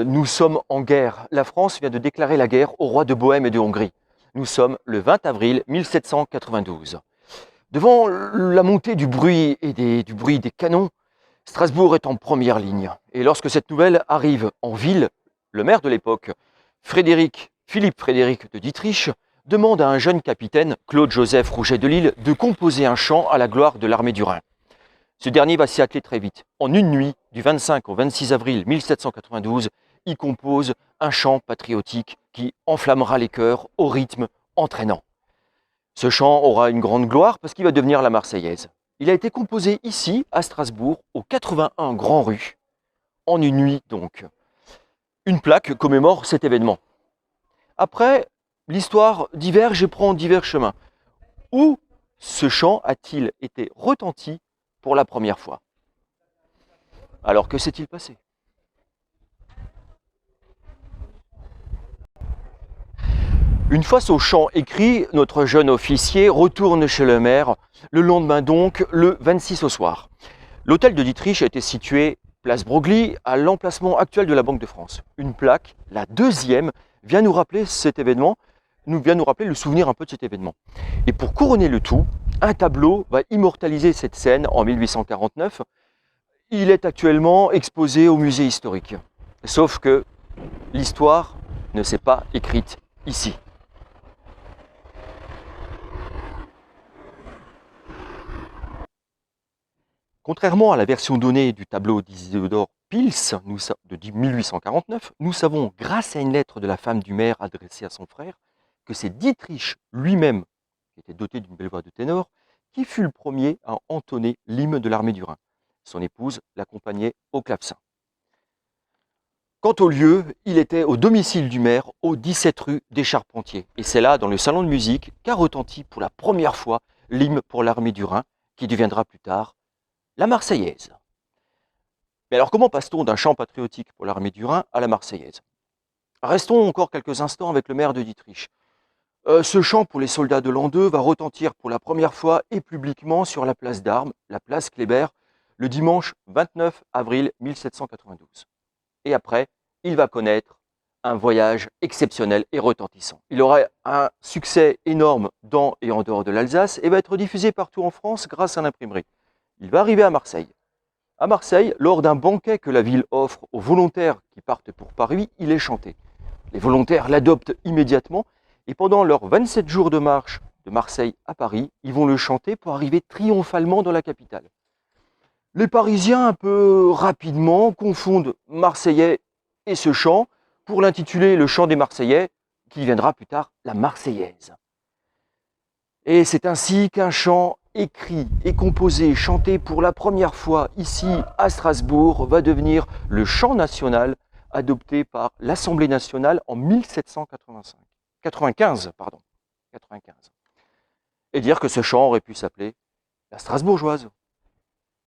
nous sommes en guerre. La France vient de déclarer la guerre au roi de Bohême et de Hongrie. Nous sommes le 20 avril 1792. Devant la montée du bruit et du bruit des canons, Strasbourg est en première ligne. Et lorsque cette nouvelle arrive en ville, le maire de l'époque, Philippe Frédéric de Dietrich, demande à un jeune capitaine, Claude-Joseph Rouget de Lille, de composer un chant à la gloire de l'armée du Rhin. Ce dernier va s'y atteler très vite. En une nuit, du 25 au 26 avril 1792, il compose un chant patriotique qui enflammera les cœurs au rythme entraînant. Ce chant aura une grande gloire parce qu'il va devenir la Marseillaise. Il a été composé ici, à Strasbourg, au 81 Grand Rue, en une nuit donc. Une plaque commémore cet événement. Après, l'histoire diverge et prend divers chemins. Où ce chant a-t-il été retenti pour la première fois? Alors que s'est-il passé? Une fois ce chant écrit, notre jeune officier retourne chez le maire, le lendemain donc, le 26 au soir. L'hôtel de Dietrich était situé place Broglie, à l'emplacement actuel de la Banque de France. Une plaque, la deuxième, vient nous rappeler cet événement, vient nous rappeler le souvenir un peu de cet événement. Et pour couronner le tout, un tableau va immortaliser cette scène en 1849. Il est actuellement exposé au musée historique. Sauf que l'histoire ne s'est pas écrite ici. Contrairement à la version donnée du tableau d'Isidore Pils de 1849, nous savons, grâce à une lettre de la femme du maire adressée à son frère, que c'est Dietrich lui-même, qui était doté d'une belle voix de ténor, qui fut le premier à entonner l'hymne de l'armée du Rhin. Son épouse l'accompagnait au clavecin. Quant au lieu, il était au domicile du maire, au 17 rue des Charpentiers. Et c'est là, dans le salon de musique, qu'a retenti pour la première fois l'hymne pour l'armée du Rhin, qui deviendra plus tard la Marseillaise. Mais alors comment passe-t-on d'un chant patriotique pour l'armée du Rhin à la Marseillaise? Restons encore quelques instants avec le maire de Dietrich. Ce chant pour les soldats de l'an 2 va retentir pour la première fois et publiquement sur la place d'Armes, la place Kléber, le dimanche 29 avril 1792. Et après, il va connaître un voyage exceptionnel et retentissant. Il aura un succès énorme dans et en dehors de l'Alsace et va être diffusé partout en France grâce à l'imprimerie. Il va arriver à Marseille. À Marseille, lors d'un banquet que la ville offre aux volontaires qui partent pour Paris, il est chanté. Les volontaires l'adoptent immédiatement et pendant leurs 27 jours de marche de Marseille à Paris, ils vont le chanter pour arriver triomphalement dans la capitale. Les Parisiens, un peu rapidement, confondent Marseillais et ce chant pour l'intituler le chant des Marseillais, qui deviendra plus tard la Marseillaise. Et c'est ainsi qu'un chant écrit et composé, chanté pour la première fois ici à Strasbourg, va devenir le chant national adopté par l'Assemblée nationale en 1795. Et dire que ce chant aurait pu s'appeler la Strasbourgeoise.